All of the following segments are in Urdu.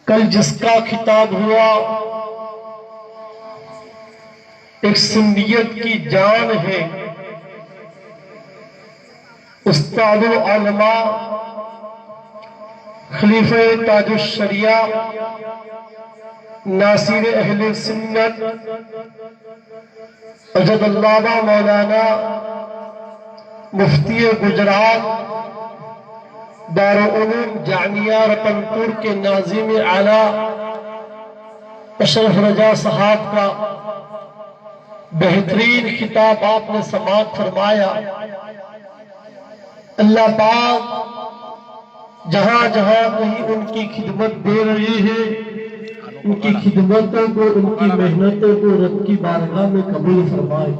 کل جس کا خطاب ہوا ایک سنیت کی جان ہے، استاد العلماء خلیفہ تاج الشریعہ ناصر اہل سنت اجد علامہ مولانا مفتی گجرات دارالعلوم جامعہ رتن پور کے ناظم اعلیٰ اشرف رجا صاحب کا بہترین خطاب آپ نے سماعت فرمایا۔ اللہ پاک جہاں جہاں کہیں ان کی خدمت دے رہے ہیں، ان کی خدمتوں کو، ان کی محنتوں کو رب کی بارگاہ میں قبول فرمائے،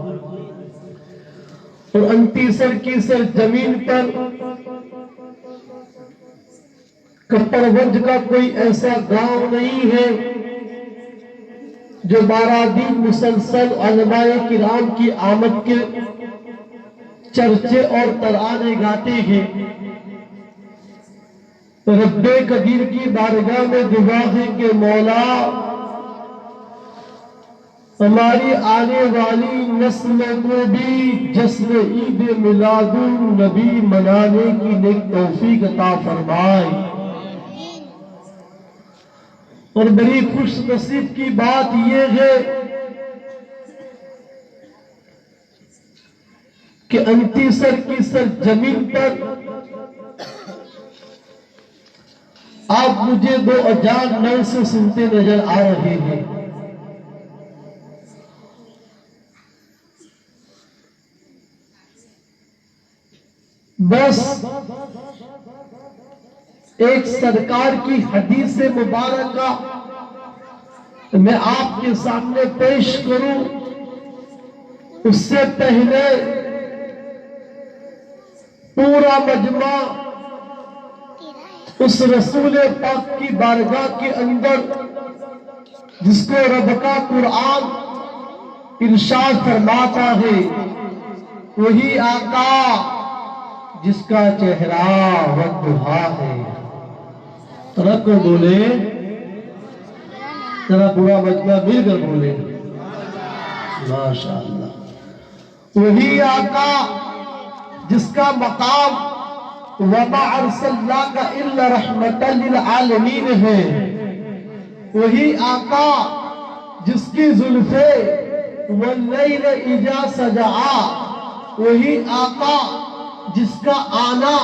اور انتی سر کی سر زمین پر کپڑونج کا کوئی ایسا گاؤں نہیں ہے جو 12 دن مسلسل علماء کرام کی آمد کے چرچے اور ترانے گاتے ہیں۔ رب قدیر کی بارگاہ میں دعا ہے کہ مولا ہماری آنے والی نسل کو بھی جشن عید میلاد النبی منانے کی نیک توفیق عطا فرمائے۔ اور بڑی خوش نصیب کی بات یہ ہے کہ انتی سر کی سر زمین پر آپ مجھے 2009 سے سنتے نظر آ رہے ہیں۔ بس ایک سرکار کی حدیث مبارکہ میں آپ کے سامنے پیش کروں، اس سے پہلے پورا مجمع اس رسول پاک کی بارگاہ کے اندر جس کو رب کا قرآن ارشاد فرماتا ہے، وہی آقا جس کا چہرہ والضحیٰ ہے۔ ذرا کو بولے، ذرا پورا مجمع مل کر بولے ماشاءاللہ۔ وہی آقا جس کا مقام وَمَا أَرْسَلْنَاكَ إِلَّا رَحْمَةً لِلْعَالَمِينَ ہے۔ وہی آقا جس کی زلفیں وَاللَّيْلِ إِذَا سَجَعَا، وہی آقا جس کا آنا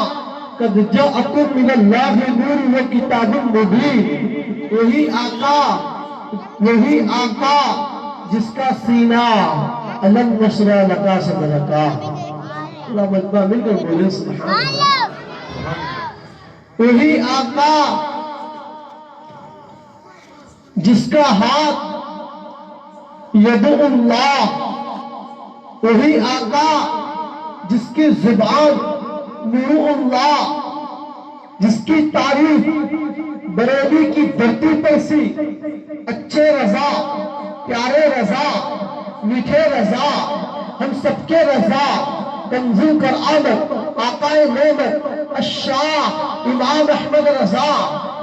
قَدْ جَاءَكُم مِّنَ اللَّهِ نُورٌ وَكِتَابٌ مُبِينٌ، وہی آقا جس کا سینہ أَلَمْ نَشْرَحْ لَكَ صَدْرَكَ۔ اللہ مجمع مل کر بولے سبحان اللہ۔ وہی آقا جس کا ہاتھ ید اللہ، وہی آقا جس کی زبان نور اللہ، جس کی تعریف بریلی کی دھرتی پر سی اچھے رضا، پیارے رضا، میٹھے رضا، ہم سب کے رضا، تنزل کر آمد آقائے نعمت الشاہ امام احمد رضا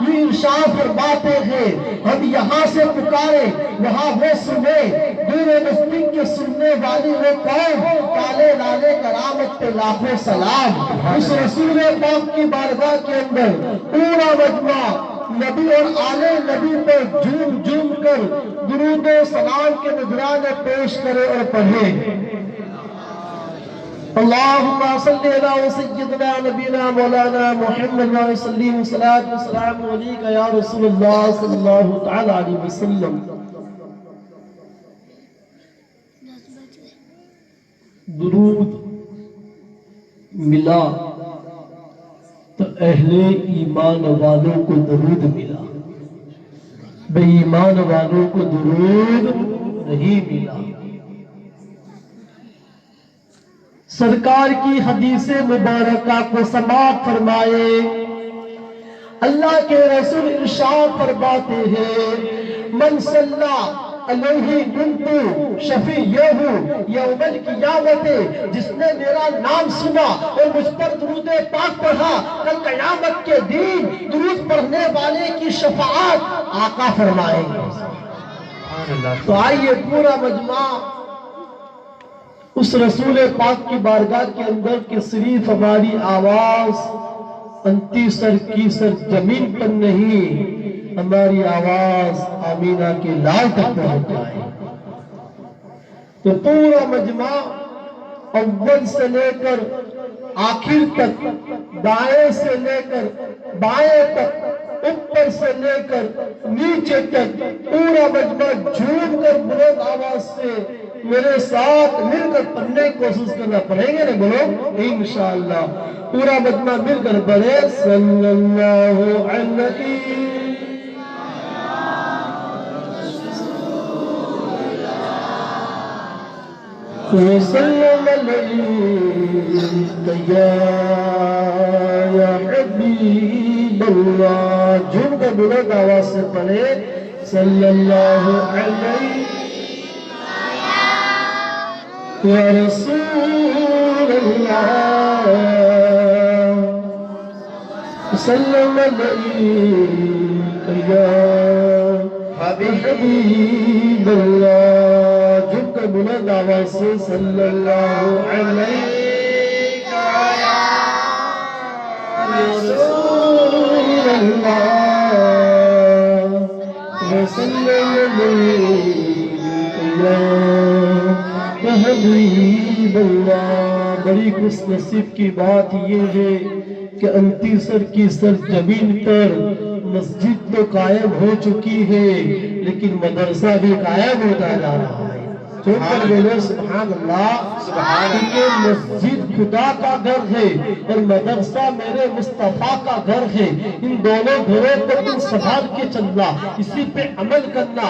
یہ ارشاد فرماتے ہیں، ہم یہاں سے پکارے وہاں وہ سنے، دور نزدیک کے سننے والی وہ قوم، کالے لالے کرامت پہ لاکھوں سلام۔ اس رسول پاک کی بارگاہ کے اندر پورا مجمع نبی اور آل نبی پہ جھوم جھوم کر درود و سلام کے نذرانے پیش کرے اور پڑھے۔ اللہم صلی علی سیدنا نبینا مولانا محمد وسلم صلاۃ والسلام علیک یا رسول اللہ صلی اللہ تعالی علیہ وسلم۔ درود ملا تو اہل ایمان والوں کو درود ملا، بے ایمان والوں کو درود نہیں ملا۔ سرکار کی حدیث مبارکہ کو سماعت فرمائے، اللہ کے رسول ارشاد فرماتے ہیں، من صلی علیہ کنت شفیعہ یوم القیامت، جس نے میرا نام سنا اور مجھ پر درود پاک پڑھا، کل قیامت کے دن درود پڑھنے والے کی شفاعت آقا فرمائیں گے۔ تو آئیے پورا مجمع اس رسول پاک کی بارگاہ کے اندر کہ صرف ہماری آواز انتی سر کی سر زمین پر نہیں، ہماری آواز آمینہ کے لال تک پہنچ جائے۔ تو پورا مجمع اول سے لے کر آخر تک، دائیں سے لے کر بائیں تک، اوپر سے لے کر نیچے تک پورا مجمع جھوم کر بلند آواز سے میرے ساتھ مل کر پڑھنے کی کوشش کرنا پڑیں گے نا، بولو انشاءاللہ۔ پورا مجمع مل کر پڑھے صلی اللہ علیہ وسلم علیک یا حبیب اللہ۔ جھوم کر بلند آواز سے پڑھے صلی اللہ علیہ یا رسول اللہ، وسلم علیک یا حبیب اللہ۔ جھوم کر بلند آواز سے صلی اللہ علیہ یا رسول اللہ، وسلم علیک یا حبیب اللہ۔ بڑی خوش نصیب کی بات یہ ہے کہ انتی سر کی سرزمین پر مسجد تو قائم ہو چکی ہے، لیکن مدرسہ بھی قائم ہوتا جا رہا ہے۔ سبحان اللہ، کیونکہ مسجد خدا کا گھر ہے اور مدرسہ میرے مصطفیٰ کا گھر ہے۔ ان دونوں گھروں کو تم سنبھال کے چلنا، اسی پہ عمل کرنا۔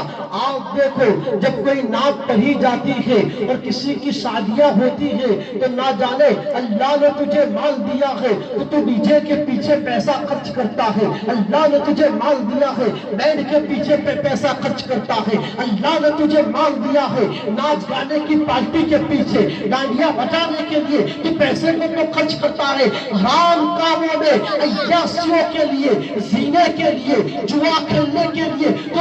آپ دیکھو جب کوئی نعت پڑھی جاتی ہے اور کسی کی شادیاں ہوتی ہے تو نہ جانے اللہ نے تجھے مال دیا ہے تو ڈی جے کے پیچھے پیسہ خرچ کرتا ہے، اللہ نے تجھے مال دیا ہے بینڈ کے پیچھے پیسہ خرچ کرتا ہے، اللہ نے تجھے مال دیا ہے ناچ گانے کی پارٹی کے پیچھے ڈانڈیاں بجانے کے لیے تو پیسے کو تو خرچ کرتا ہے، حرام کاموں میں عیاشیوں کے لیے، زینے کے لیے، جوا کھیلنے کے لیے تو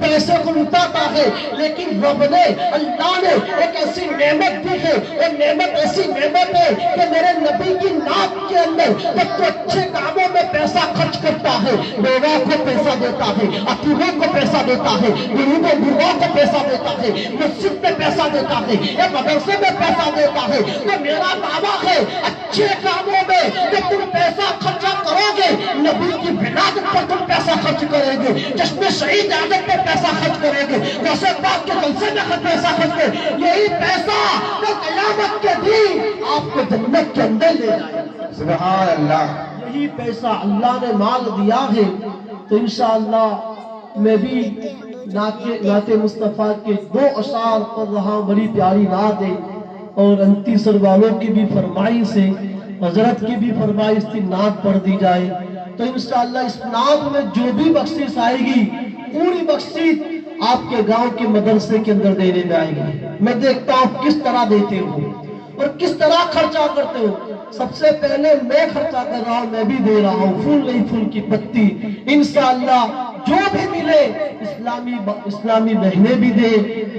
پیسے کو لٹاتا ہے۔ لیکن رب نے، اللہ نے ایک ایسی نعمت دی ہے، ایک نعمت ایسی نعمت ہے کہ میرے نبی کی نعت کے اندر جب تو اچھے کاموں میں پیسہ خرچ کرتا ہے، بیوہ کو پیسہ دیتا ہے، اکیلوں کو پیسہ دیتا ہے، غریب و غربا کو پیسہ دیتا ہے، مسجد میں پیسہ دیتا ہے یا مدرسے میں پیسہ دیتا ہے، تو میرا دعویٰ ہے اچھے کاموں میں جب تم پیسہ خرچہ کرو گے، نبی کی ولادت پر تم پیسہ خرچ کریں گے، جشن شہید عادت پر پیسہ خرچ کریں گے، غوث پاک کے جلسے میں پیسہ خرچ کریں گے، یہی پیسہ جو قیامت کے دن آپ کو جنت کے اندر لے جائے۔ سبحان اللہ۔ یہی پیسہ اللہ نے مال دیا ہے، تو انشاءاللہ میں بھی نعت مصطفیٰ کے 2 اشعار پڑھ رہا ہوں، بڑی پیاری نعت ہے اور انتی سر والوں کی بھی فرمائش ہے، حضرت کی بھی فرمائش تھی نعت پڑھ دی جائے۔ تو انشاءاللہ اس نعت میں جو بھی بخشش آئے گی پوری بخشش آپ کے گاؤں کے مدرسے کے اندر دینے میں آئے گی۔ میں دیکھتا ہوں کس طرح دیتے ہو اور کس طرح خرچہ کرتے ہو۔ سب سے پہلے میں خرچہ کر رہا ہوں، میں بھی دے رہا ہوں، پھول نہیں پھول کی پتی۔ انشاءاللہ جو بھی ملے اسلامی بہنیں بھی دے،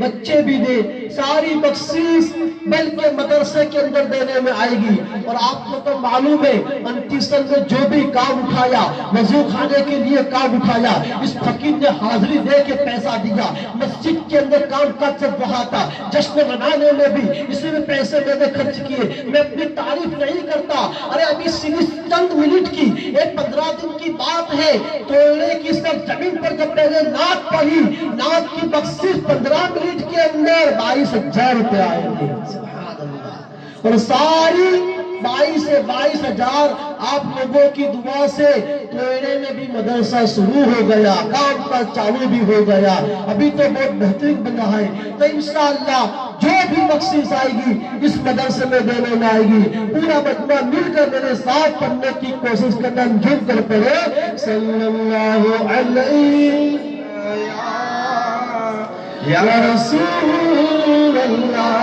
بچے بھی دے، ساری بخشش بلکہ مدرسے کے اندر دینے میں آئے گی۔ اور آپ کو تو معلوم ہے انتی سر نے جو بھی کام اٹھایا، وضو خانے کے لیے کام اٹھایا، اس فقیر نے حاضری دے کے پیسہ دیا، مسجد کے اندر کام کاج چل رہا تھا، جشن منانے میں بھی اسی میں پیسے میں نے خرچ کیے۔ میں اپنی تعریف نہیں کرتا، ارے ابھی صرف چند منٹ کی، ایک 15 دن کی بات ہے، توڑنے کی سب زمین پر جب میں نے نعت پڑھی، نعت کی بخشش 15 منٹ کے اندر 22,000 روپے آئے تھے۔ سبحان اللہ۔ اور ساری 22,000 آپ لوگوں کی دعا سے توڑنے میں بھی مدرسہ شروع ہو گیا، کام پر چالو بھی ہو گیا، ابھی تو بہت بہترین بن رہا ہے۔ تو انشاءاللہ جو بھی بخشش آئے گی اس مدرسے میں دینے میں آئے گی۔ پورا مجمع مل کر میرے ساتھ پڑھنے کی کوشش کرنا، جھوم کر پڑھے صلی اللہ علیہ یا رسول اللہ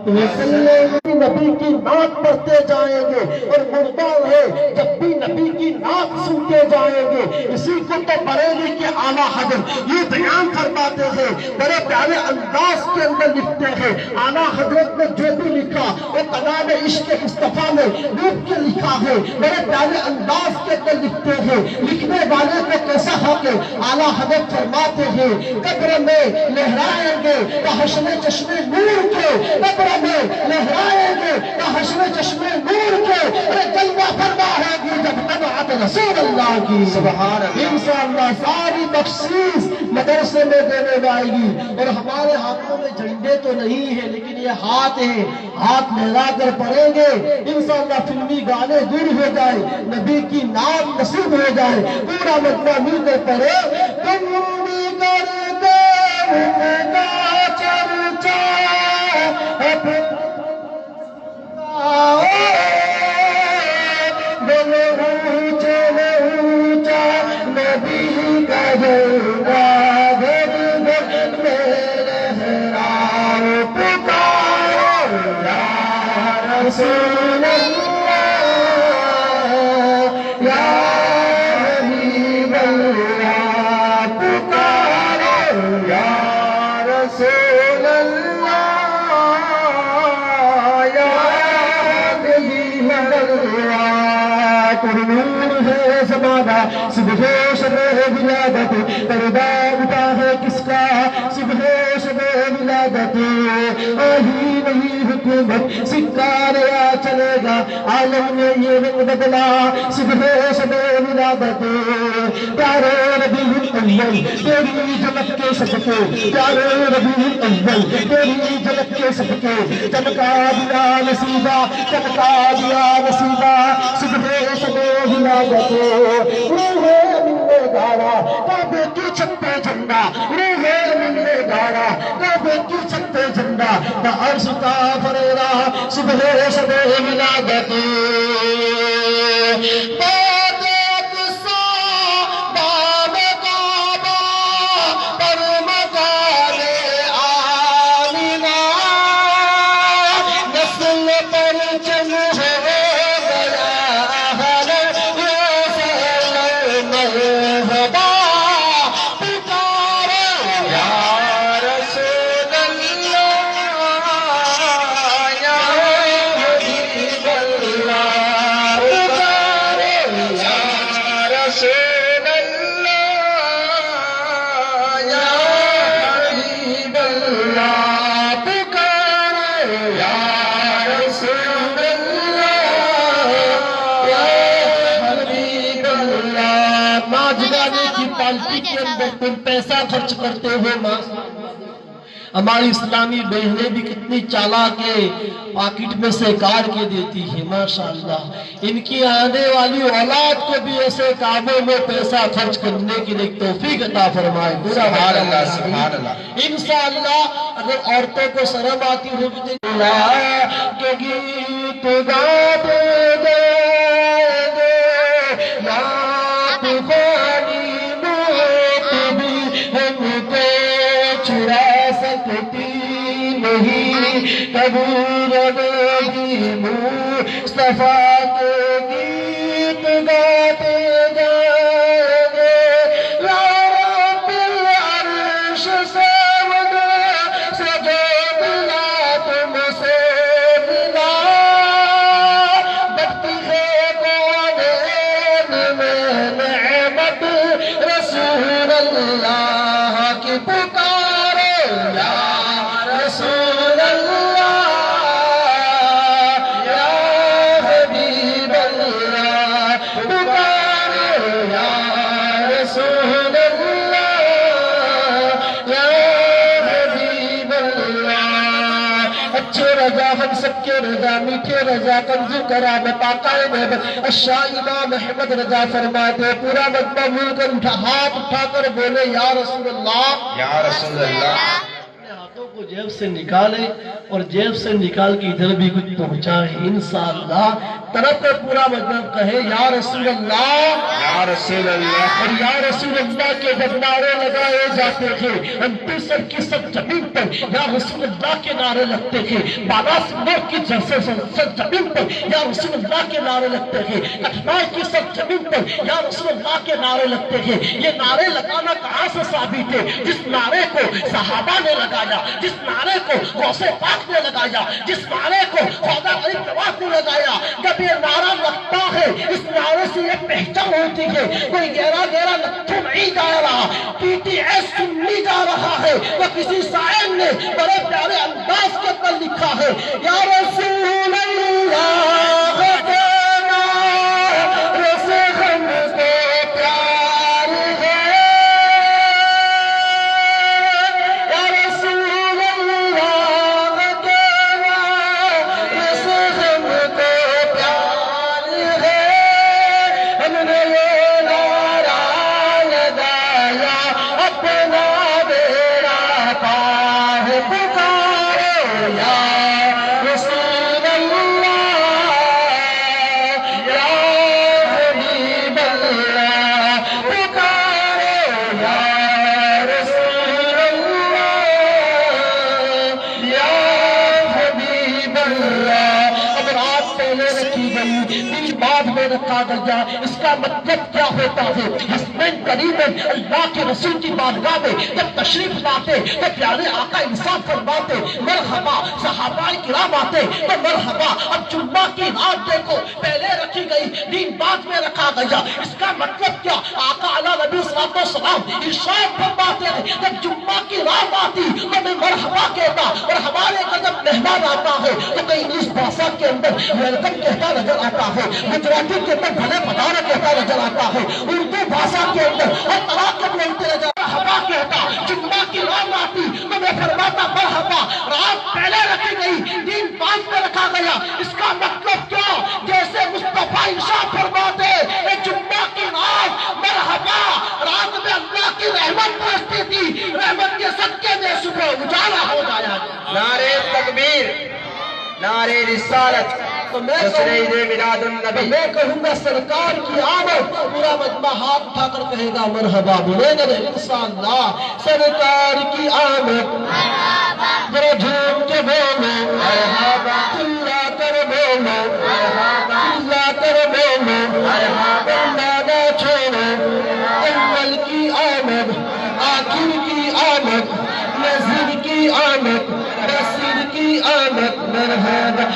وسلم۔ نبی کی نعت پڑھتے جائیں گے اور مردہ ہے جب بھی نبی کی نعت سنتے جائیں گے۔ اسی کو تو بریلی کے اعلیٰ حضرت یہ بیان فرماتے ہیں، بڑے پیارے انداز کے اندر لکھتے ہیں۔ اعلیٰ حضرت نے جو بھی لکھا وہ کلام عشق مصطفیٰ میں ڈوب کے لکھا ہے، بڑے پیارے انداز کے اندر لکھتے ہیں۔ لکھنے والے کو کیسا حق ہے؟ اعلیٰ حضرت فرماتے ہیں قبر میں لہرائیں گے حشر چشمے نور کے، قبر میں لہرائیں گے حشر چشمے نور کے، جلوہ فرما ہے گی جب نبعت رسول اللہ کی۔ سبحان اللہ۔ انشاءاللہ ساری بخشش مدرسے میں دینے آئے گی، اور ہمارے ہاتھوں میں جھنڈے تو نہیں ہے لیکن یہ ہاتھ ہے، ہاتھ لہرا کر پڑھیں گے انشاءاللہ فلمی گانے دور ہو جائے، نبی کی نام نصیب ہو جائے، پورا مجمع مل کر پڑھے۔ تم بھی کرتے ہوگا چرچا رسول اللہ یا حبیب اللہ، پکارو یا رسول اللہ یا حبیب اللہ۔ نور ہے زمانہ صبح شب ولادت، پردہ اٹھا ہے کس کا صبح شب ولادت، آہی نہیں حکومت سکہ نیا چلے گا، عالم میں یہ رنگ بدلا صبح شب ولادت۔ پیارے ربیع الاول تیری جھلک کے صدقے، پیارے ربیع الاول تیری جھلک کے صدقے، چمکا دیا نصیبہ، چمکا دیا نصیبہ صبح شب ولادت۔ روح امین نے گاڑا کعبے کی چھت پہ جھنڈا، روح امین نے گاڑا کعبے کی چھت پہ جھنڈا، عرش کا فریرا صبح شب ولادت۔ پالٹی کے اندر تم پیسہ خرچ کرتے ہو، ہماری اسلامی بہنیں بھی کتنی چالاک ہے، پاکٹ میں سے کاٹ کے دیتی ہے ماشاءاللہ۔ ان کی آنے والی اولاد کو بھی ایسے کاموں میں پیسہ خرچ کرنے کی توفیق عطا فرمائے۔ سبحان اللہ سبحان اللہ۔ انشاءاللہ اگر عورتوں کو شرم آتی ہوگی تو اللہ کے گیت گاتے گے یا طوفانی موت بھی ہم کو چھڑا سکتی نہیں، کبھی نبی مصطفیٰ کے گیت گاتے جائیں گے، یا رب العرش سے منا سجو ملا تم سے ملا، بختی ہے کونین میں نعمت رسول اللہ کی پکارو یا رسول اللہ یا حبیب اللہ، پکارو یا رسول اللہ یا حبیب اللہ۔ اچھے رضا ہم سب کے رضا، میٹھے رضا، کنزو کرام پاکائے محمد الشاہ امام احمد رضا فرماتے، پورا مجمع مل کر ہاتھ اٹھا کر بولے یا رسول اللہ یا رسول اللہ۔ اپنے ہاتھوں کو جیب سے نکالے اور جیب سے نکال کے ادھر بھی کچھ پہنچائے انشاءاللہ۔ طرف میں پورا مطلب کہے یا رسول اللہ، یا رسول اللہ، اور یا رسول اللہ کے جب نعرے لگائے جاتے تھے، انتی سر کی سب زمین پر یا رسول اللہ کے نعرے لگتے تھے، بالا سنور کی سب زمین پر یا رسول اللہ کے نعرے لگتے تھے، کٹھنائی کی سب زمین پر یا رسول اللہ کے نعرے لگتے تھے۔ یہ نعرے لگانا کہاں سے ثابت ہے؟ جس نعرے کو صحابہ نے لگایا، جس نعرے کو غوث پاک نے لگایا، جس نعرے کو خواجہ غریب نواز نے لگایا، جب یہ نعرہ لگتا ہے اس نعرے سے یہ پہچان ہوتی ہے کوئی گہرا گہرا لکھو نہیں جا رہا، پی ٹی ایس سننی جا رہا ہے۔ وہ کسی شاعر نے بڑے پیارے انداز کے اندر لکھا ہے، یا رسول اللہ رکھا گیا۔ اس کا مطلب کیا ہوتا ہے؟ حسنین کریمین اللہ کے رسول کی بارگاہ میں جب تشریف لاتے تو پیارے آقا انصاف فرماتے مرحبا، صحابہ کرام آتے تو مرحبا۔ اب جمعہ کی رات دیکھو پہلے رکھی گئی، دین بعد میں رکھا گیا۔ اس کا مطلب کیا؟ آقا علیہ نبی صلی اللہ علیہ وسلم ارشاد فرماتے ہیں جب جمعہ کی رات آتی تو میں مرحبا کہتا، اور ہمارے کا جب مہمان آتا ہے تو کئی انگلش بھاشا کے اندر ویلکم کہتا نظر آتا ہے، گجراتی کے اندر بھلے پدارا کہتا نظر آتا ہے، اردو بھاشا کے اندر ہر طرح کے بولتے نظر مرحبا کہتا۔ جمعہ کی رات آتی تو میں فرماتا مرحبا، رات پہلے رکھی گئی، دین بعد میں رکھا گیا۔ اس کا مطلب کیا؟ جیسے مصطفیٰ ارشاد فرماتے اے جمعہ کی رات مرحبا، رات میں اللہ کی رحمت برستی تھی، رحمت کے صدقے میں صبح اجالا ہو جایا۔ نعرہ تکبیر، نعرہ رسالت، میں کہوں گا سرکار کی آمد، پورا مجمع ہاتھ اٹھا کر کہے گا مرحبا، بولے گا انشاءاللہ سرکار کی آمد، ذرا جھوم کے بولو مرحبا، چلا کر بولو مرحبا، چلا کر بولو مرحبا، نہ چھوڑو اول کی آمد، آخر کی آمد، نذیر کی آمد، رسول کی آمد، مرحبا۔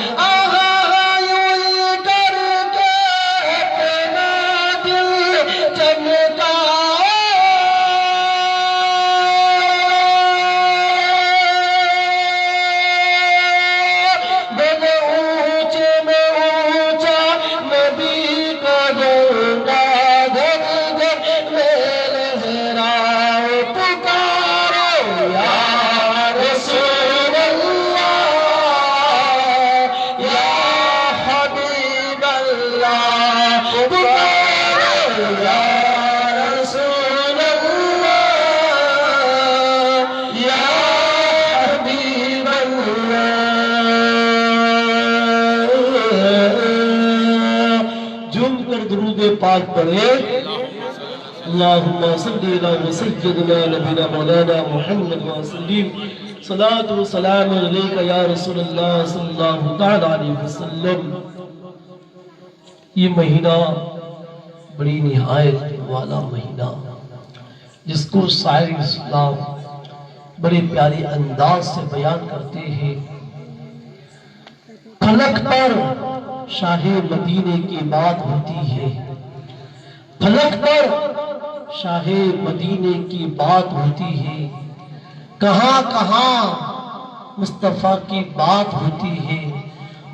پاک پڑھے اللہم صلی علی سیدنا نبینا مولانا محمد وسلم، صلاۃ و سلام علیکہ یا رسول اللہ صلی اللہ تعالی علیہ وسلم۔ یہ مہینہ بڑی نہایت والا مہینہ، جس کو شاعر اسلام بڑے پیارے انداز سے بیان کرتے ہیں۔ فلک پر شاہ مدینے کی بات ہوتی ہے، فلک پر شاہ مدینے کی بات ہوتی ہے، کہاں کہاں مصطفیٰ کی بات ہوتی ہے،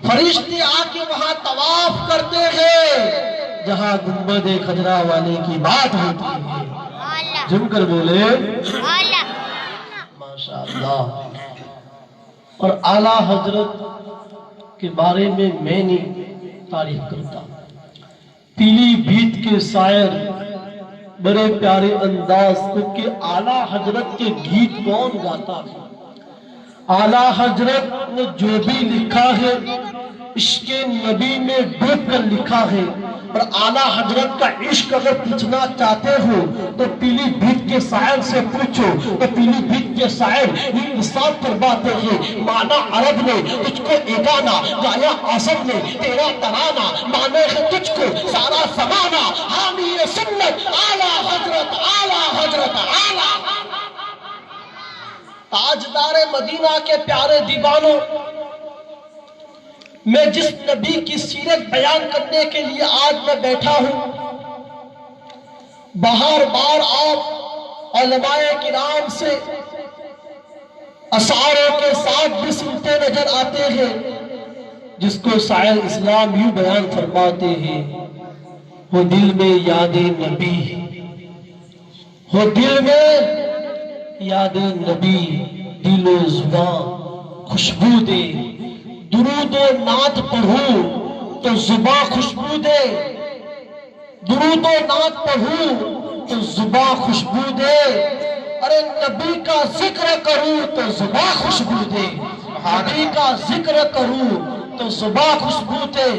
فرشتے آ کے وہاں طواف کرتے ہیں جہاں گنبد خضرا والے کی بات ہوتی ہے۔ جم کر بولے ماشاءاللہ۔ اور اعلیٰ حضرت کے بارے میں نہیں تعریف کرتا، پیلی بھیت کے شاعر بڑے پیارے انداز، کیونکہ اعلیٰ حضرت کے گیت کون گاتا ہے؟ اعلیٰ حضرت نے جو بھی لکھا ہے عشق نبی میں ڈوب کر لکھا ہے۔ اور اعلیٰ حضرت کا عشق اگر پوچھنا چاہتے ہو تو پیلی بھیت کے شاعر سے پوچھو، تو پیلی بھیت کے شاعر یہ ارشاد فرماتے ہیں، مانا عرب نے تجھ کو ایگانا، گایا اعظم نے تیرا ترانہ، مانے ہے تجھ کو سارا زمانہ، حامی سنت اعلیٰ حضرت اعلیٰ حضرت اعلیٰ۔ تاجدار مدینہ کے پیارے دیوانوں، میں جس نبی کی سیرت بیان کرنے کے لیے آج میں بیٹھا ہوں، بار بار آپ علماء کرام سے اشعاروں کے ساتھ بھی سنتے نظر آتے ہیں، جس کو شاعر اسلام یوں بیان فرماتے ہیں، ہو دل میں یاد نبی، ہو دل میں یاد نبی، دل و زبان خوشبو دے، درود و نعت پڑھوں تو زباں خوشبو دے، درود و نعت پڑھوں تو زباں خوشبو دے، ارے نبی کا ذکر کروں تو زباں خوشبو دے، نبی کا ذکر کروں تو زباں خوشبو دے۔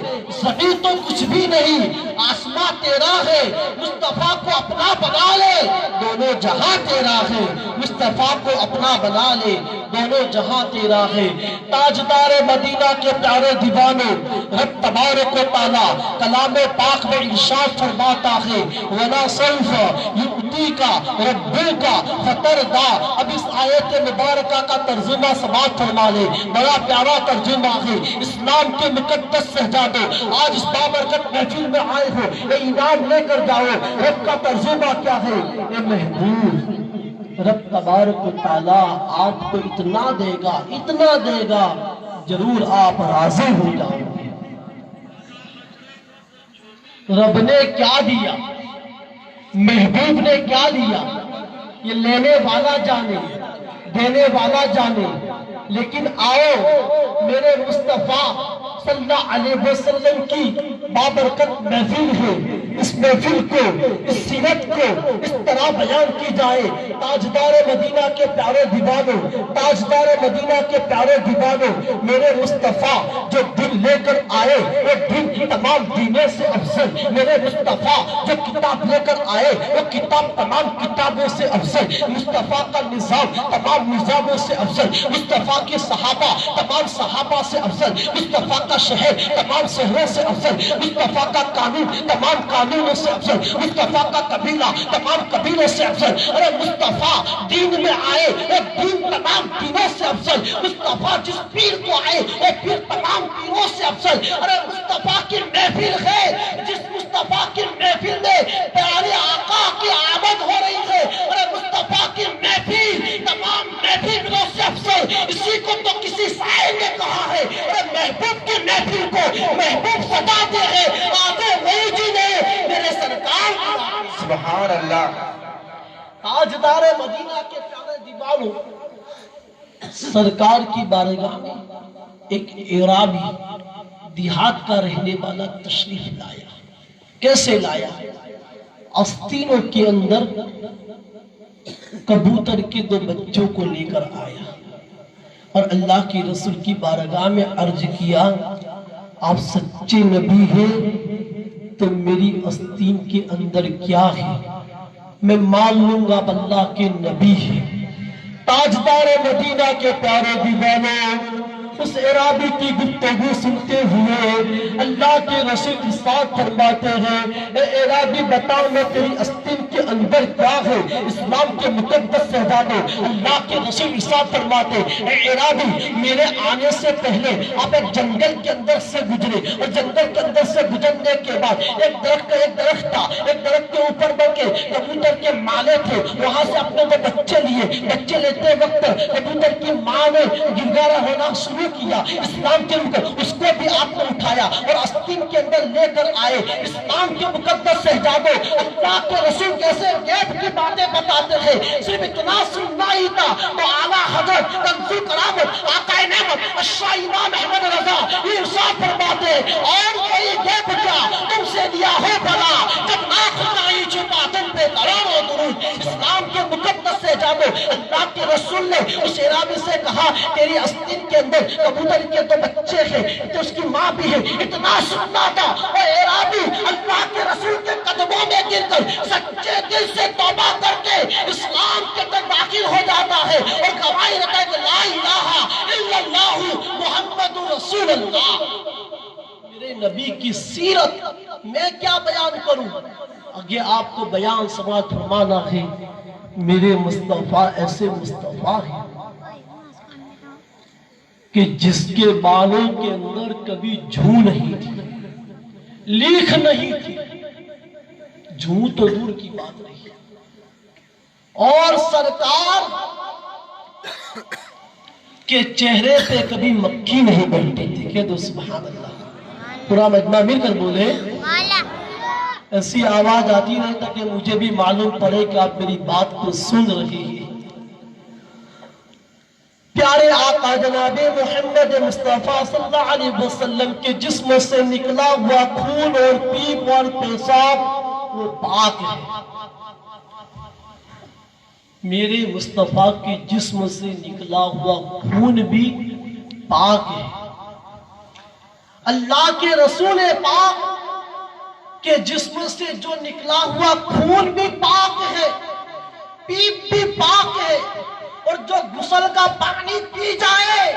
زمین تو کچھ بھی نہیں، آسماں تیرا ہے، مصطفیٰ کو اپنا بنا لے، دونوں جہاں تیرا ہے، مصطفیٰ کو اپنا بنا لے، دونوں جہاں تیرا ہے۔ تاجدار مدینہ کے پیارے دیوانوں، رب تبارک و تعالیٰ کلام پاک میں ارشاد فرماتا ہے، وَلَا سَوْفَ يُؤْتِيكَ رَبُّكَ فَتَرْضَىٰ۔ اب اس آیت مبارکہ کا ترجمہ سماعت فرما لے، بڑا پیارا ترجمہ ہے۔ اسلام کے مقدس شہزادوں، آج اس بابرکت محفل میں آئے ہو، یہ انعام لے کر جاؤ۔ رب کا ترجمہ کیا ہے؟ اے محبوب، رب تبارک و تعالیٰ آپ کو اتنا دے گا، ضرور آپ راضی ہو جاؤ گے۔ رب نے کیا دیا، محبوب نے کیا دیا، یہ لینے والا جانے، دینے والا جانے۔ لیکن آؤ میرے مصطفیٰ صلی اللہ علیہ وسلم کی بابرکت محفل ہے، اس محفل کو، اس سیرت کو اس طرح بیان کی جائے۔ تاجدار مدینہ کے پیارے دیوانوں، تاجدار مدینہ کے پیارے دیوانوں، میرے مصطفیٰ جو دل لے کر آئے وہ دل کی تمام دینوں سے افضل، میرے مصطفیٰ جو کتاب لے کر آئے وہ کتاب تمام کتابوں سے افضل، مصطفیٰ کا نظام تمام نظاموں سے افضل، مصطفیٰ کے صحابہ تمام صحابہ سے افضل، مصطفیٰ کا شہر تمام شہروں سے افضل، مصطفیٰ کا قانون تمام قانونوں سے افضل، مصطفیٰ کا قبیلہ تمام قبیلوں سے افضل۔ ارے مصطفیٰ دین میں آئے وہ دین تمام دینوں سے افضل، مصطفیٰ جس پیر کو آئے وہ پیر تمام پیروں سے افضل۔ ارے مصطفیٰ کی محفل ہے، جس مصطفیٰ کی محفل میں پیارے آقا کی آمد ہو رہی ہے، ارے مصطفیٰ کی محفل تمام محفلوں سے افضل۔ اسی کو تو کسی شاعر نے کہا ہے، ارے محبوب کی محفل کو محبوب سجاتے ہیں، آگے وہی جی نے میرے سرکار کی۔ سبحان اللہ۔ تاجدار مدینہ کے پیارے دیوانوں، سرکار کی بارگاہ میں ایک عرابی دیہات کا رہنے والا تشریف لایا۔ کیسے لایا؟ آستینوں کے اندر کبوتر کے 2 بچوں کو لے کر آیا اور اللہ کی رسول کی بارگاہ میں عرض کیا، آپ سچے نبی ہیں تو میری آستین کے اندر کیا ہے میں مان لوں گا، اللہ کے نبی ہیں۔ تاجدار مدینہ کے پیارے دیوانوں، اس عرابی کی گفتگو سنتے ہوئے اللہ کے رسول ارشاد فرماتے ہیں، اے عرابی بتاؤ میں تیری آستین کے اندر کیا ہے؟ اسلام کے مقدس شہزادوں، اللہ کے رسول ارشاد فرماتے، اے عرابی میرے آنے سے پہلے آپ ایک جنگل کے اندر سے گزرے، اور جنگل کے اندر سے گزرنے کے بعد ایک درخت تھا، ایک درخت کے اوپر بیٹھ کے کبوتر کے مالے تھے، وہاں سے اپنے وہ بچے لیے، بچے لیتے وقت کبوتر کی ماں نے گنگارا ہونا شروع کیا، اسلام کے اس کو بھی آپ نے اٹھایا اور آستین کے اندر لے کر آئے۔ اسلام کے مقدس شہزادوں، اللہ کے رسول کیسے غیب کی باتیں بتاتے ہیں، صرف اتنا سننا ہی تھا تو اعلیٰ حضرت تنزیل کرامت آقا نعمت شاہ امام احمد رضا یہ ارشاد فرماتے ہیں، اور کوئی غیب کیا تم سے دیا ہو بھلا، جب ناخن نہیں چھپا تم پہ کروڑوں درود موجود اسلام کے مقدس سے جانو۔ اللہ کے رسول نے اس اعرابی سے کہا تیری آستین کے اندر کبوتر کے تو بچے ہیں تو اس کی ماں بھی ہے، اتنا سننا تھا۔ اور اعرابی اللہ کے رسول کے قدموں میں گر کر سچے دل سے توبہ کر کے اسلام کے اندر داخل ہو جاتا ہے اور گواہی دیتا ہے کہ لا الہ الا اللہ محمد رسول اللہ۔ میرے نبی کی سیرت میں کیا بیان کروں؟ آگے آپ کو بیان سماعت فرمانا ہے۔ میرے مصطفیٰ ایسے مصطفیٰ ہیں کہ جس کے بالوں کے اندر کبھی جھو نہیں تھی، لیکھ نہیں تھی، جھو تو دور کی بات نہیں، اور سرکار کے چہرے پہ کبھی مکھی نہیں بیٹھی تھی۔ کہ دو سبحان اللہ، پورا مجمع مل کر بولے۔ ایسی آواز آتی رہے تاکہ مجھے بھی معلوم پڑے کہ آپ میری بات کو سن رہے ہیں۔ پیارے آقا جناب محمد مصطفیٰ صلی اللہ علیہ وسلم کے جسم سے نکلا ہوا خون اور پیپ اور پیشاب وہ پاک ہے۔ میرے مصطفیٰ کے جسم سے نکلا ہوا خون بھی پاک ہے۔ اللہ کے رسول پاک کے جسم سے جو نکلا ہوا خون بھی پاک ہے، پیپ بھی پاک ہے، اور جو غسل کا پانی پی جائے،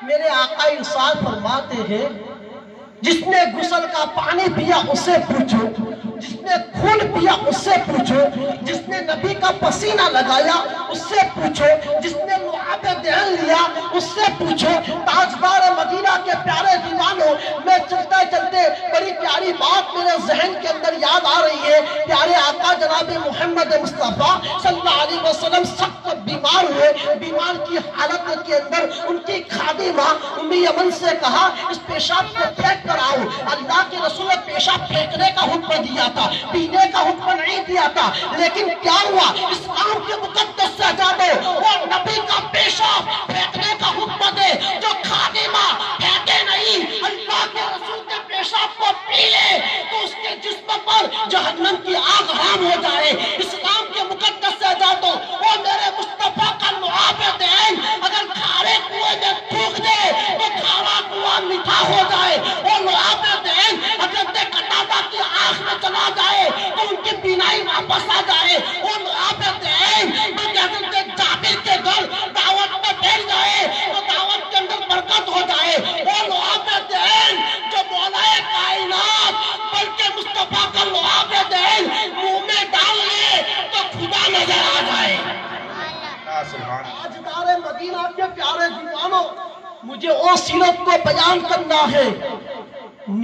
میرے آقا ارشاد فرماتے ہیں جس نے غسل کا پانی پیا اس سے پوچھو، جس نے خون پیا اس سے پوچھو، جس نے نبی کا پسینہ لگایا اس سے پوچھو، جس نے لعاب دہن لیا اس سے پوچھو۔ تاجدار مدینہ کے پیارے دیوانوں، میں چلتے چلتے بڑی پیاری بات میرے ذہن کے اندر یاد آ رہی ہے۔ پیارے آقا جناب محمد مصطفیٰ صلی اللہ علیہ وسلم سخت بیمار ہوئے، بیمار کی حالت کے اندر ان کی خادمہ ام یمن سے کہا اس پیشاب کو پھینک کر آؤ۔ اللہ کے رسول نے پیشاب پھینکنے کا حکم دیا تھا، پینے کا حکم نہیں دیا تھا، لیکن کیا ہوا؟ اسلام کے مقدس سے جانو، وہ نبی کا پیشاب پھینکنے کا حکم دے جو خادمہ پھینکے نہیں، اللہ کے رسول کے پیشاب کو پی لے تو اس کے جسم پر جہنم کی آگ حرام ہو جائے۔ اسلام کے مقدس سے جانو، وہ میرے مصطفیٰ کا لعاب دہن اگر کھارے کنویں میں پھونک دے تو کھارا کنواں میٹھا ہو جائے، وہ لعاب دہن اگر قتادہ کی آنکھ میں چلا جائے تو ان کی بینائی واپس آ جائے، وہ لعاب دہن حضرت جابر کے گھر دعوت میں بیٹھ جائے تو دعوت کے اندر برکت ہو جائے، وہ لعاب دہن جو مولا کائنات بلکہ مصطفیٰ کا لعاب دہن منہ میں ڈال لے تو خدا نظر آ جائے۔ تاجدار مدینہ کے پیارے دیوانوں، مجھے وہ سیرت کو بیان کرنا ہے۔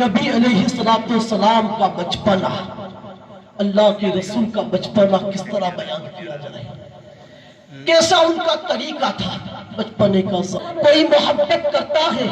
نبی علیہ السلام کا بچپنا، اللہ کے رسول کا بچپنا کس طرح بیان کیا جائے، کیسا ان کا طریقہ تھا بچپنے کا۔ کوئی محبت کرتا ہے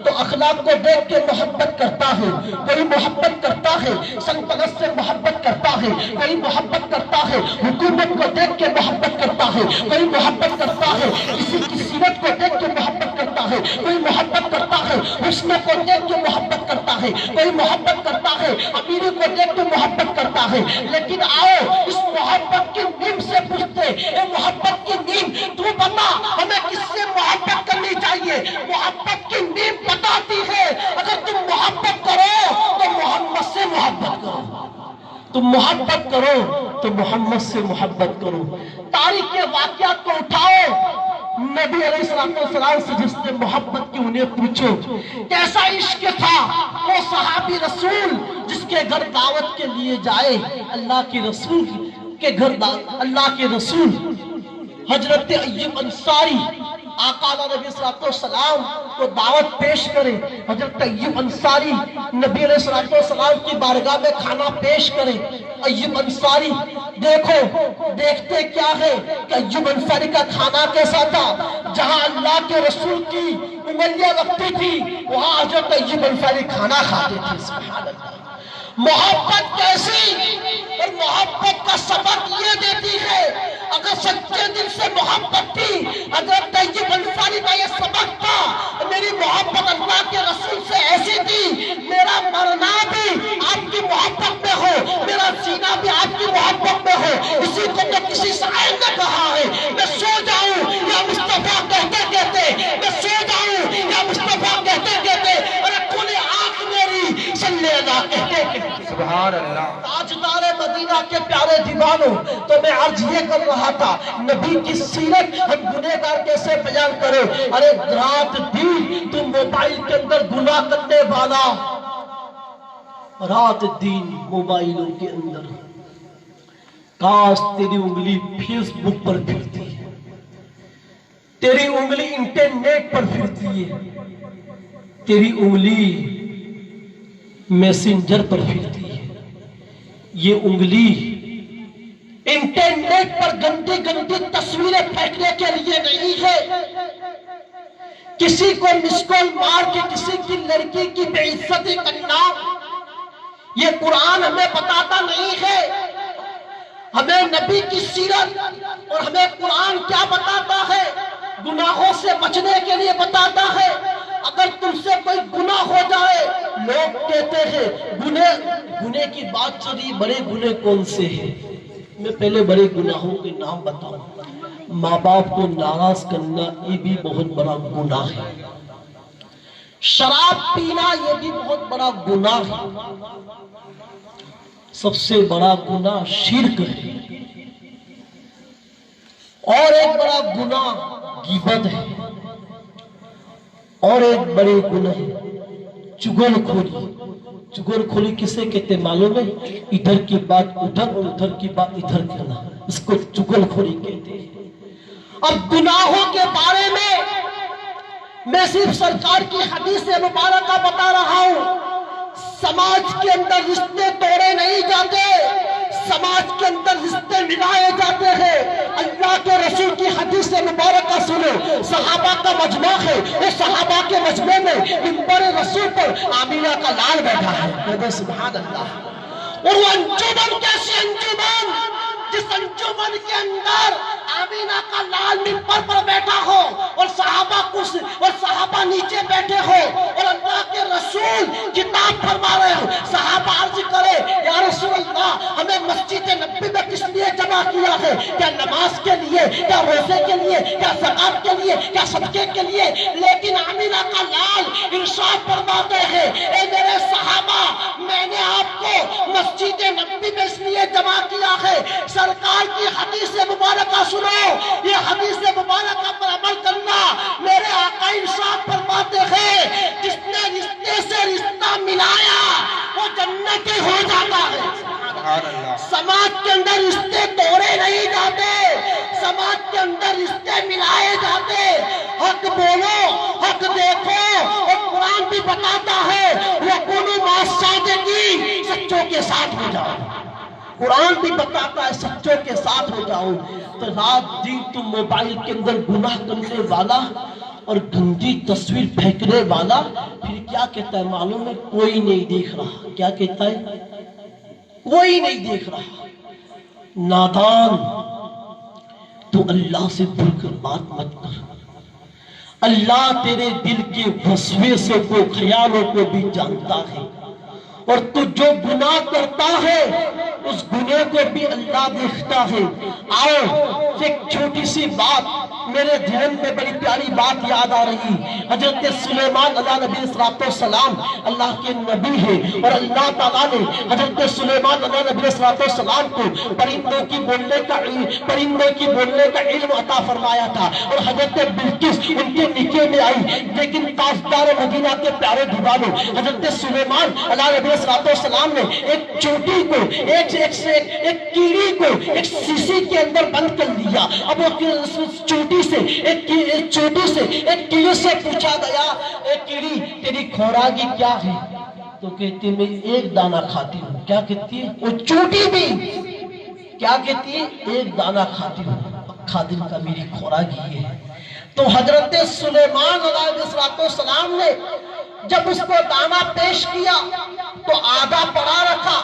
تو اخلاق کو دیکھ کے محبت کرتا ہے، کوئی محبت کرتا ہے سلطنت سے محبت کرتا ہے، کوئی محبت کرتا ہے حکومت کو دیکھ کے محبت کرتا ہے، کوئی محبت کرتا ہے کسی کی سیرت کو دیکھ کے محبت کرتا ہے، کوئی محبت کرتا ہے حسن کو دیکھ کے محبت کرتا ہے، کوئی محبت کرتا ہے امیری کو دیکھ کے محبت کرتا ہے۔ لیکن آؤ اس محبت کی نیم سے پوچھتے، اے محبت کی نیم تو بتا ہمیں کس سے محبت کرنی چاہیے؟ محبت کی نیم بتاتی ہے اگر تم محبت کرو تو محمد سے محبت کرو، تم محبت کرو تو محمد سے محبت کرو۔ تاریخ کے واقعات کو اٹھاؤ، نبی علیہ السلام سے جس نے محبت کی انہیں پوچھو کیسا عشق تھا۔ وہ صحابی رسول جس کے گھر دعوت کے لیے جائے، اللہ کے رسول کے گھر اللہ کے رسول حضرت ایوب انصاری آقا نبی صلی اللہ علیہ وسلم کو دعوت پیش کرے، حضرت ایوب انصاری نبی علیہ السلام کی بارگاہ میں کھانا پیش کرے۔ ایوب انصاری دیکھتے کیا ہے کہ ایوب انصاری کا کھانا کیسا تھا؟ جہاں اللہ کے رسول کی انگلیاں لگتی تھی وہاں حضرت ایوب انصاری کھانا کھاتے تھے۔ سبحان اللہ، محبت کیسی، اور محبت کا سبق یہ دیتی ہے اگر سچے دل سے محبت تھی۔ حضرت ایوب انصاری کا یہ سبق تھا، میری محبت اللہ کے رسول سے ایسی تھی میرا مرنا بھی آپ کی محبت میں ہو، میرا جینا بھی آپ کی محبت میں ہو، اسی کو پیارے دیوانوں، تو میں عرض یہ کر رہا تھا نبی کی سیرت ہم گنہگار کیسے بیان کریں؟ ارے رات دن تم موبائل کے اندر گناہ کرنے والا، رات دن موبائلوں کے اندر، کاش تیری انگلی فیس بک پر پھرتی ہے، تیری انگلی انٹرنیٹ پر پھرتی ہے، تیری انگلی میسنجر پر پھرتی ہے، یہ انگلی انٹرنیٹ پر گندی گندی تصویریں پھینکنے کے لیے نہیں ہے، کسی کو مس کال مار کے کسی کی لڑکی کی بے عزتی کرنا یہ قرآن ہمیں بتاتا نہیں ہے۔ ہمیں نبی کی سیرت اور ہمیں قرآن کیا بتاتا ہے؟ گناہوں سے بچنے کے لیے بتاتا ہے۔ اگر تم سے کوئی گناہ ہو جائے، لوگ کہتے ہیں گناہ کی بات چلی، بڑے گناہ کون سے ہیں؟ میں پہلے بڑے گناہوں کے نام بتاؤں۔ ماں باپ کو ناراض کرنا یہ بھی بہت بڑا گناہ ہے، شراب پینا یہ بھی بہت بڑا گناہ ہے، سب سے بڑا گناہ شرک ہے، اور ایک بڑا گناہ غیبت ہے، اور ایک بڑے گناہ چغل خوری۔ چغل خوری کسے کہتے معلوم ہے؟ ادھر کی بات ادھر اور ادھر کی بات ادھر کرنا، اس کو چغل خوری کہتے ہیں۔ اب گناہوں کے بارے میں صرف سرکار کی حدیث مبارکہ بتا رہا ہوں۔ سماج کے اندر رشتے توڑے نہیں جاتے، سماج کے اندر رشتے ملائے جاتے ہیں۔ اللہ کے رسول کی حدیث مبارکہ سنو، صحابہ کا مجمع ہے، اس صحابہ کے مجمع میں منبر رسول پر آمینہ کا لال بیٹھا ہے، کہتے سبحان اللہ۔ اور وہ انجمن کیسی انجمن، جس انجمن کے اندر آمینہ کا لال منبر پر بیٹھا ہو اور صحابہ نیچے بیٹھے ہو اور اللہ کے رسول کتاب فرما رہے ہو۔ صحابہ عرض کرے یا رسول اللہ ہمیں مسجد نبی میں کس لیے جمع کیا ہے؟ کیا نماز کے لیے، کیا روزے کے لیے، کیا زکات کے لیے، کیا صدقے کے لیے؟ لیکن آمینہ کا لال ارشاد فرماتے ہیں اے میرے صحابہ، میں نے آپ کو مسجد نبی میں اس لیے جمع کیا ہے، سرکار کی حدیث مبارکہ سنو، یہ حدیث مبارکہ پر عمل کرنا۔ میرے آقا ارشاد فرماتے ہیں جس نے رشتے سے رشتہ ملایا وہ جنتی ہو جاتا ہے۔ سماج کے اندر رشتے توڑے نہیں جاتے، سماج کے اندر رشتے ملائے جاتے۔ حق بولو، حق دیکھو، اور قرآن بھی بتاتا ہے وَكُونُوا مَعَ الصَّادِقِينَ، سچوں کے ساتھ ہو جاؤ۔ قرآن بھی بتاتا ہے سچوں کے ساتھ ہو جاؤ۔ تو رات دن تم موبائل کے اندر گناہ کرنے والا اور گندی تصویر پھینکنے والا، پھر کیا کہتا ہے معلوم ہے؟ کوئی نہیں دیکھ رہا۔ کیا کہتا ہے؟ کوئی نہیں دیکھ رہا۔ نادان، تو اللہ سے بھول کر بات مت کر۔ اللہ تیرے دل کے وسوسے کو، خیالوں کو بھی جانتا ہے، اور تو جو گناہ کرتا ہے اس گناہ کو بھی اللہ دیکھتا ہے۔ آؤ ایک چھوٹی سی بات میرے ذہن میں بڑی پیاری بات یاد آ رہی۔ حضرت سلیمان علیہ نبی السلام اللہ کے نبی ہیں، اور اللہ تعالیٰ نے حضرت سلیمان علیہ نبی السلام کو پرندوں کی بولنے کا علم عطا فرمایا تھا، اور حضرت بلقیس ان کے نکاح میں آئی۔ لیکن تاجدار مدینہ کے پیارے دیوانوں، حضرت سلیمان علیہ نبی السلام نے ایک چوٹی کو، ایک کیڑی کو ایک سیسی کے اندر بند کر لیا۔ اب وہ چوٹی سے ایک کیڑی سے پوچھا گیا اے کیڑی تیری خوراکی کیا ہے؟ تو کہتی میں ایک دانہ کھاتی ہوں۔ کیا کہتی ہے وہ چوٹی بھی؟ کیا کہتی ہے؟ ایک دانہ کھاتی ہوں، خادم کا میری خوراک یہ ہے۔ تو حضرت سلیمان علیہ السلام نے جب اس کو دانہ پیش کیا تو آدھا پڑا رکھا،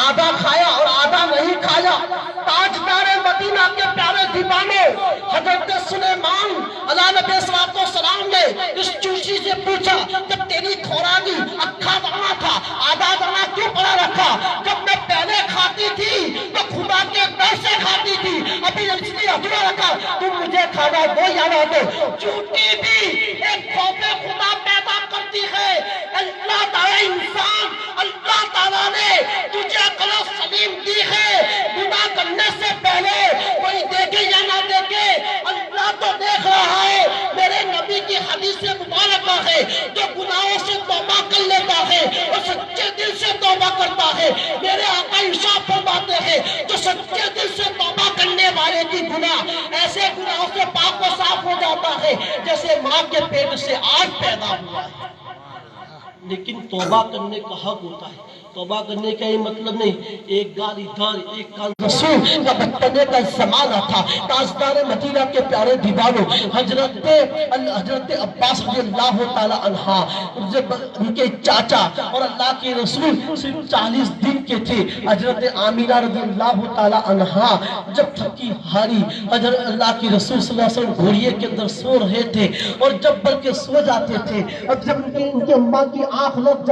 آدھا کھایا اور آدھا نہیں کھایا۔ تاجدار مدینہ کے پیارے دیوانے حضرت سلیمان علیہ نبی السلام نے اس چوٹی سے پوچھا جب تیری خوراکی اکھا دانہ تھا، آدھا دانہ کیوں پڑا رکھا؟ جب میں پہلے کھاتی تھی تو خدا کے ڈر سے کھاتی تھی، ابھی اس لیے ادھورا رکھا، تم مجھے کھانا وہ یاد آ دو۔ چوٹی بھی ایک خوف خدا پیدا کرتی ہے۔ اللہ تعالیٰ انسان، اللہ تعالیٰ نے تجھے عقل و سلیم دی ہے، گناہ کرنے سے پہلے کوئی دیکھے یا نہ دیکھے، اللہ تو دیکھ رہا ہے۔ میرے نبی کی حدیث مبارکہ ہے، جو گناہوں سے توبہ کر لیتا ہے اور سچے دل سے توبہ کرتا ہے، میرے آقا ارشاد فرماتے ہیں جو سچے دل سے توبہ کرنے والے کی گناہ ایسے گناہوں سے پاک و صاف ہو جاتا ہے جیسے ماں کے پیٹ سے آج پیدا ہوا ہے۔ لیکن توبہ کرنے کا حق ہوتا ہے۔ توبہ کرنے کا یہ مطلب نہیں ایک گال ادھر ایک گال رسول کا بچپنے کا زمانہ تھا۔ تاجدار مدینہ کے پیارے دیوانوں، حضرت عباس رضی اللہ تعالی عنہ ان کے چاچا اور اللہ کے رسول صرف 40 دن کے تھے۔ حضرت آمینہ رضی اللہ تعالی عنہ جب تھکی ہاری حضرت اللہ کے رسول صلی اللہ علیہ وسلم گھوڑیے کے اندر سو رہے تھے، اور جب بلکہ سو جاتے تھے اور جب ان کے اماں کی آنکھ لگ جاتی